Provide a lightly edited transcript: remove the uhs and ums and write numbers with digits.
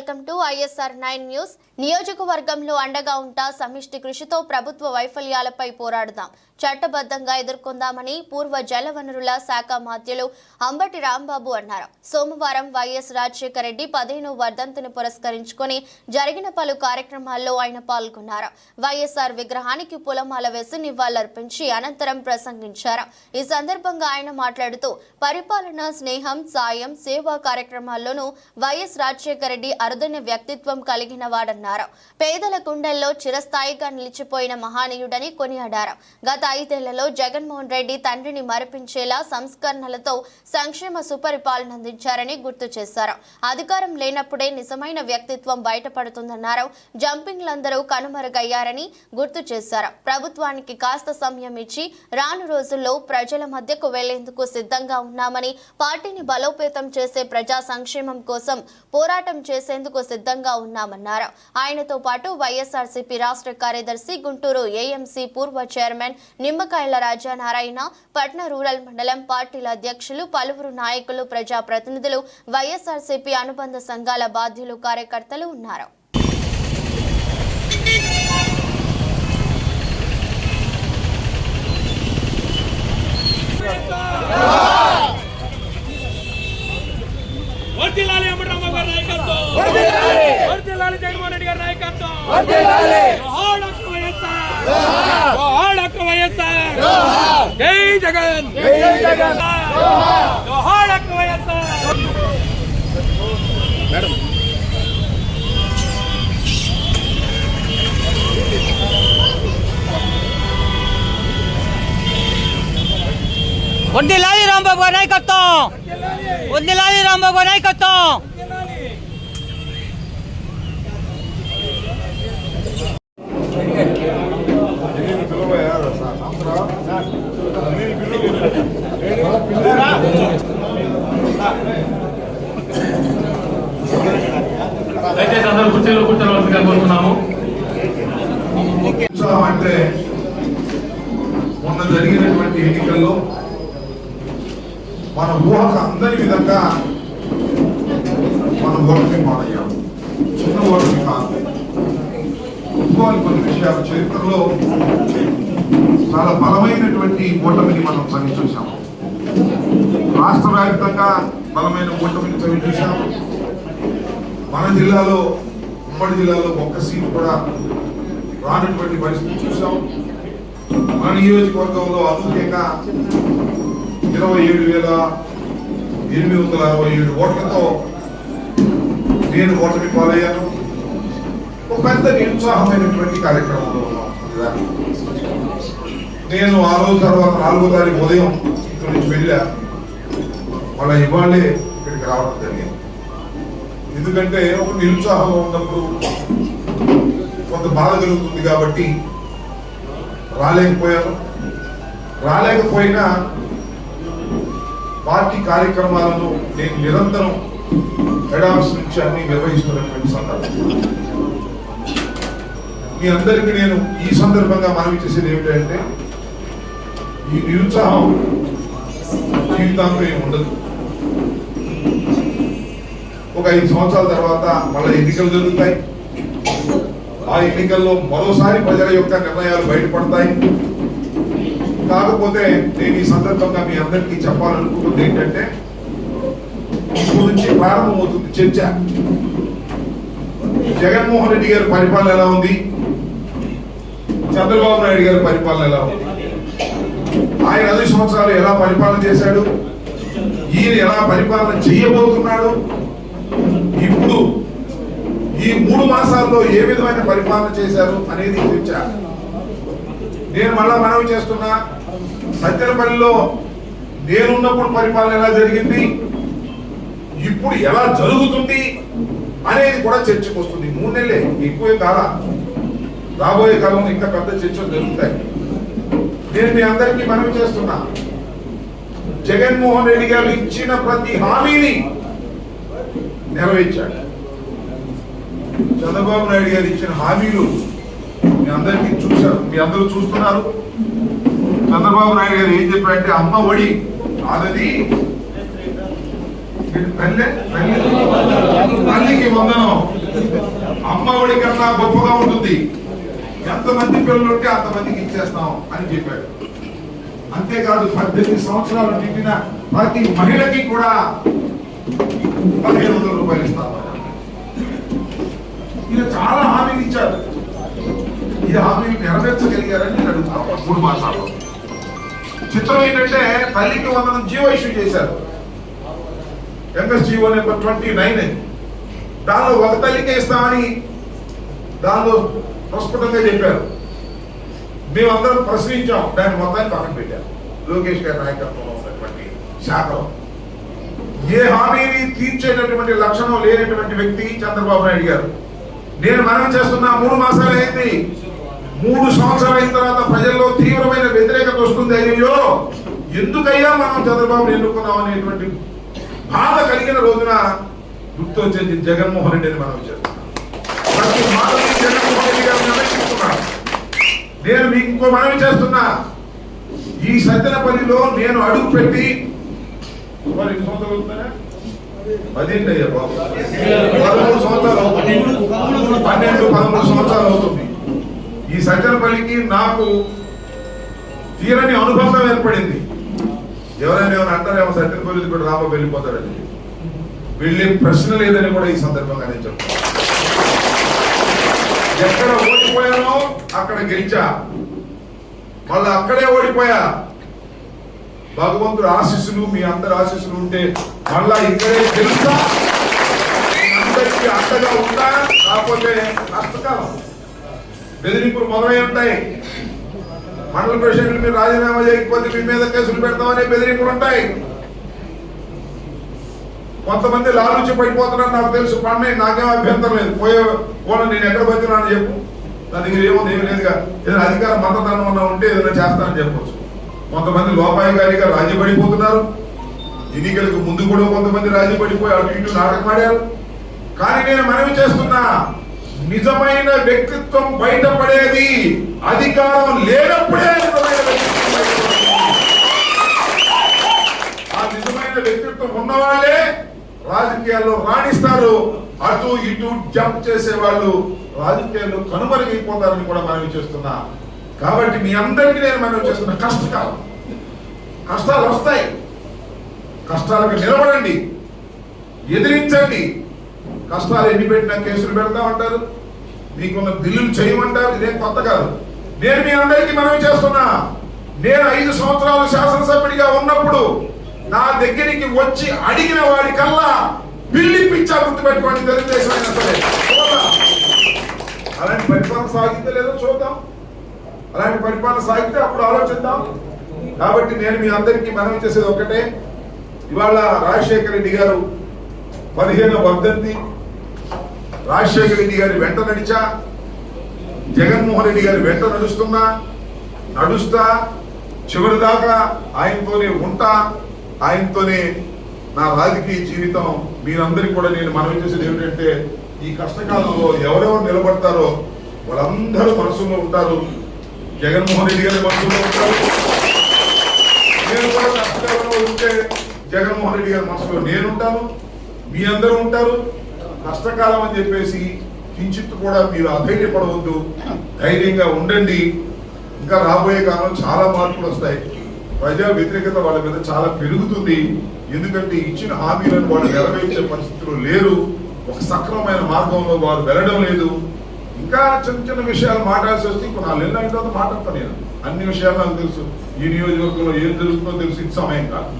Welcome to ISR 9 news. నియోజకవర్గంలో అండగా ఉంటా సమిష్టి కృషితో ప్రభుత్వ వైఫల్యాలపై పోరాడదాం, చట్టబద్ధంగా ఎదుర్కొందామని పూర్వ జలవనరుల శాఖ మంత్రులు అంబటి రాంబాబు అన్నారు. సోమవారం వైఎస్ రాజశేఖర రెడ్డి 15వ వర్ధంతిని పురస్కరించుకొని జరిగిన పలు కార్యక్రమాల్లో ఆయన పాల్గొన్నారు. వైఎస్ఆర్ విగ్రహానికి పూలమాల వేసి నివాళులర్పించి అనంతరం ప్రసంగించారు. ఈ సందర్భంగా ఆయన మాట్లాడుతూ పరిపాలన, స్నేహం, సాయం, సేవా కార్యక్రమాల్లోనూ వైఎస్ రాజశేఖర రెడ్డి అరుదైన వ్యక్తిత్వం కలిగిన వాడన్నారు. పేదల గుండెల్లో చిరస్థాయిగా నిలిచిపోయిన మహానీయుడని కొనియాడారు. గత 5 ఏళ్లలో జగన్మోహన్ రెడ్డి తండ్రిని మరిపించేలా సంస్కరణలతో సంక్షేమ సుపరిపాలన అందించారని గుర్తు చేశారు. అధికారం లేనప్పుడే నిజమైన వ్యక్తిత్వం బయటపడుతుందన్నారు. జంపింగ్లందరూ కనుమరుగయ్యారని గుర్తు చేశారు. ప్రభుత్వానికి కాస్త సమయం ఇచ్చి రాను రోజుల్లో ప్రజల మధ్యకు వెళ్లేందుకు సిద్ధంగా ఉన్నామని, పార్టీని బలోపేతం చేసే ప్రజా సంక్షేమం కోసం పోరాటం చేసేందుకు సిద్ధంగా ఉన్నామన్నారు. ఆయనతో పాటు వైఎస్ఆర్సీపీ రాష్ట్ర కార్యదర్శి, గుంటూరు ఏఎంసీ పూర్వ చైర్మన్ నిమ్మకాయల రాజానారాయణ, పట్న రూరల్ మండలం పార్టీల అధ్యక్షులు, పలువురు నాయకులు, ప్రజాప్రతినిధులు, వైఎస్ఆర్సీపీ అనుబంధ సంఘాల బాధ్యులు, కార్యకర్తలు ఉన్నారు. వర్ధిల్లాలి అంబటి రాంబాబు గారి నాయకత్వం, వర్ధిల్లాలి జగన్మోహన్ రెడ్డి గారి నాయకత్వం, జోహార్ డాక్టర్ వైఎస్ఆర్, జోహార్ డాక్టర్ వైఎస్ఆర్, జై జగన్, జై జగన్, జోహార్ డాక్టర్ వైఎస్ఆర్. మేడం వర్ధిల్లాలి రాంబాబు గారి నాయకత్వం, వర్ధిల్లాలి రాంబాబు గారి నాయకత్వం. దయచేసి అందరూ కూర్చోవలసిందిగా కోరుతున్నాము. అంటే మొన్న జరిగినటువంటి ఎన్నికల్లో మన ఊహకు అందరి విధంగా మన ఓటమి పాలయ్యాం. చిన్న ఓటమి కాదు, కొన్ని విషయాలు చరిత్రలో చాలా బలమైనటువంటి ఓటమిని మనం చవి చూసాము. రాష్ట్ర వ్యాప్తంగా బలమైన ఓటమిని చవి చూసాము. మన జిల్లాలో, ఉమ్మడి జిల్లాలో ఒక్క సీటు కూడా రానటువంటి పరిస్థితి చూసాం. మన నియోజకవర్గంలో అనూహ్యంగా 27,867 ఓట్లతో నేను ఓటమి పాలయ్యాను. ఒక పెద్ద నిరుత్సాహమైనటువంటి కార్యక్రమంలో ఉన్నాం. నేను ఆ రోజు తర్వాత 4వ తారీఖు ఉదయం ఇక్కడి నుంచి వెళ్ళా. మళ్ళీ ఇవాళే ఇక్కడికి రావడం జరిగింది. ఎందుకంటే ఒక నిరుత్సాహంలో ఉన్నప్పుడు కొంత బాధ కలుగుతుంది కాబట్టి రాలేకపోయాను. రాలేకపోయినా పార్టీ కార్యక్రమాలను నేను నిరంతరం హెడ్ ఆఫీస్ నుంచి అన్ని నిర్వహిస్తున్నటువంటి సందర్భం. మీ అందరికీ నేను ఈ సందర్భంగా మనవి చేసేది ఏమిటంటే, ఈ నిరుత్సాహం జీవితాంతం ఏమి ఉండదు. ఒక 5 సంవత్సరాల తర్వాత మళ్ళీ ఎన్నికలు జరుగుతాయి. ఆ ఎన్నికల్లో మరోసారి ప్రజల యొక్క నిర్ణయాలు బయటపడతాయి. కాకపోతే నేను ఈ సందర్భంగా మీ అందరికీ చెప్పాలనుకుంటుంది ఏంటంటే, ఇప్పుడు నుంచి ప్రారంభమవుతుంది చర్చ. జగన్మోహన్ రెడ్డి గారి పరిపాలన ఎలా ఉంది, చంద్రబాబు నాయుడు గారి పరిపాలన ఎలా ఉంది, ఆయన 5 సంవత్సరాలు ఎలా పరిపాలన చేశాడు, ఈయన ఎలా పరిపాలన చేయబోతున్నాడు, ఇప్పుడు ఈ 3 మాసాల్లో ఏ విధమైన పరిపాలన చేశారు అనేది చర్చ. నేను మళ్ళా మనవి చేస్తున్నా, సత్యనపల్లిలో నేనున్నప్పుడు పరిపాలన ఎలా జరిగింది, ఇప్పుడు ఎలా జరుగుతుంది అనేది కూడా చర్చకు వస్తుంది. 3 నెలలే, ఎక్కువే కాలం. రాబోయే కాలంలో ఇంకా పెద్ద చర్చలు జరుగుతాయి. నేను మీ అందరికీ మనవి చేస్తున్నా, జగన్మోహన్ రెడ్డి గారు ఇచ్చిన ప్రతి హామీని నెరవేర్చాడు. చంద్రబాబు నాయుడు గారు ఇచ్చిన హామీలు మీ అందరికీ చూశారు, మీ అందరూ చూస్తున్నారు. చంద్రబాబు నాయుడు గారు ఏం చెప్పారంటే, అమ్మ ఒడి అన్నది తల్లికి వందనం అమ్మఒడి కన్నా గొప్పగా ఉంటుంది. ఎంతమంది పిల్లలు ఉంటే అంతమందికి ఇచ్చేస్తాం అని చెప్పాడు. అంతేకాదు 18 సంవత్సరాలు నిండిన ప్రతి మహిళకి కూడా 1500 రూపాయలు ఇస్తాం. ఇలా చాలా హామీలు ఇచ్చారు. ఈ హామీలు నెరవేర్చగలిగారని నేను అడుగుతాను. 3 మాసాలు. చిత్రం ఏంటంటే తల్లికి వందనం జీవో ఇష్యూ చేశారు. ఎంఎస్జీఓ నెంబర్ 29. దానిలో ఒక తల్లికే ఇస్తామని దానిలో ప్రస్ఫుటంగా చెప్పారు. మేమందరం ప్రశ్నించాం. దాన్ని మొత్తాన్ని పక్కన పెట్టారు. లోకేష్ గారి నాయకత్వంలో ఉన్నటువంటి శాఖలో ఏ హామీని తీర్చేటటువంటి లక్షణం లేనటువంటి వ్యక్తి చంద్రబాబు నాయుడు గారు. నేను మనవి చేస్తున్నా 3 మాసాలు అయింది. 3 సంవత్సరాలు అయిన తర్వాత ప్రజల్లో తీవ్రమైన వ్యతిరేకత వస్తుంది. అయ్యో ఎందుకయ్యా మనం చంద్రబాబుని ఎన్నుకున్నాం అనేటువంటి బాధ కలిగిన రోజున గుర్తు వచ్చేది జగన్మోహన్ రెడ్డి అని మనవి చేస్తున్నాం. ప్రతి మాటని జగన్మోహన్ రెడ్డి గారు నిర్ణయిస్తున్నాను. నేను మీకు ఇంకో మనవి చేస్తున్నా. ఈ సత్తెనపల్లిలో నేను అడుగు పెట్టి 12 సంవత్సరాలు అవుతున్నాయా? 10 అయ్యా బాబు, 13 సంవత్సరాలు అవుతుంది. 12-13 సంవత్సరాలు అవుతుంది. ఈ సత్తెనపల్లికి నాకు తీరని అనుబంధం ఏర్పడింది. ఎవరైనా ఏమైనా అంటారేమో సత్తెనపల్లి కూడా రాబాబు వెళ్ళిపోతాడని. వెళ్ళే ప్రశ్న లేదని కూడా ఈ సందర్భంగా నేను చెప్తాను. ఎక్కడ ఓడిపోయానో అక్కడ గెలిచా, మళ్ళీ అక్కడే ఓడిపోయా. భగవంతుడు ఆశీస్సులు, మీ అందరి ఆశీస్సులు ఉంటే మళ్ళా ఇక్కడే గెలుస్తా. అందరికీ అండగా ఉంటా. కాకపోతే కష్టకాలం, బెదిరింపులు మొదలై ఉంటాయి. మండల ప్రెసిడెంట్లు మీరు రాజీనామా చేయకపోతే మీ మీద కేసులు పెడతామనే బెదిరింపులు ఉంటాయి. కొంతమంది లాలూచి పడిపోతున్నారు నాకు తెలుసు. పడినాయి, నాకేం అభ్యంతరం లేదు. పోయిన నేను ఎక్కడ బతికినానని చెప్పు. నా దగ్గర ఏమీ లేదుగా. ఏదైనా అధికార మతదానం ఉన్నా ఉంటే ఏదైనా చేస్తానని చెప్పచ్చు. కొంతమంది లోపాయికారిగా రాజీ పడిపోతున్నారు. ఎన్నికలకు ముందు కూడా కొంతమంది రాజీ పడిపోయి అటు ఇటు నాటకమాడారు. కానీ నేను మనవి చేస్తున్నా, నిజమైన వ్యక్తిత్వం బయటపడేది అధికారం లేనప్పుడే. ఆ నిజమైన వ్యక్తిత్వం ఉన్నవాళ్ళే రాజకీయాల్లో రాణిస్తారు. అటు ఇటు జంప్ చేసే వాళ్ళు రాజకీయాల్లో కనుమరుగైపోతారని కూడా మనవి చేస్తున్నా. కాబట్టి మీ అందరికీ నేను మనవి చేస్తున్నా, కష్టకాలం, కష్టాలు వస్తాయి. కష్టాలకు నిలబడండి, ఎదిరించండి. కష్టాలు ఎన్ని పెట్టినా కేసులు పెడతామంటారు, మీకున్న బిల్లులు చేయమంటారు. ఇదేం కొత్త కాదు. నేను మీ అందరికీ మనవి చేస్తున్నా, నేను 5 సంవత్సరాలు శాసనసభ్యుడిగా ఉన్నప్పుడు నా దగ్గరికి వచ్చి అడిగిన వాడి కల్లా బిల్లు ఇప్పించా. గుర్తుపెట్టుకోండి, తెలుగుదేశం అయినా సరే. అలాంటి పరిపాలన సాగితే లేదో చూద్దాం. అలాంటి పరిపాలన సాగితే అప్పుడు ఆలోచిద్దాం. కాబట్టి నేను మీ అందరికీ మనవి చేసేది ఒకటే. ఇవాళ రాజశేఖర రెడ్డి గారు 15వ వర్ధంతి. రాజశేఖర రెడ్డి గారి వెంట నడిచా, జగన్మోహన్ రెడ్డి గారి వెంట నడుస్తా చివరి దాకా ఆయనతోనే ఉంటా. ఆయనతోనే నా రాజకీయ జీవితం. మీరందరికీ కూడా నేను మనవి చేసేది ఏమిటంటే, ఈ కష్టకాలంలో ఎవరెవరు నిలబడతారో వాళ్ళందరూ మనసులో ఉంటారు. జగన్మోహన్ రెడ్డి గారి మనసులో ఉంటారు. నేను కూడా కష్టకాలంలో ఉంటే జగన్మోహన్ రెడ్డి గారి మనసులో నేనుంటాను, మీ అందరూ ఉంటారు. కష్టకాలం అని చెప్పేసి కించిత్ కూడా మీరు అధైర్యపడవద్దు, ధైర్యంగా ఉండండి. ఇంకా రాబోయే కాలంలో చాలా మార్పులు వస్తాయి. ప్రజా వ్యతిరేకత వాళ్ళ మీద చాలా పెరుగుతుంది. ఎందుకంటే ఇచ్చిన హామీలను వాళ్ళు నెరవేర్చే పరిస్థితులు లేరు. ఒక సక్రమమైన మార్గంలో వారు వెళ్ళడం లేదు. ఇంకా చిన్న చిన్న విషయాలు మాట్లాడాల్సి వస్తే ఇంకో 4 నెలలు అయిన తర్వాత మాట్లాడతాను. నేను అన్ని విషయాలు నాకు తెలుసు. ఈ నియోజకవర్గంలో ఏం జరుగుతుందో తెలుసు. ఇది సమయం కాదు.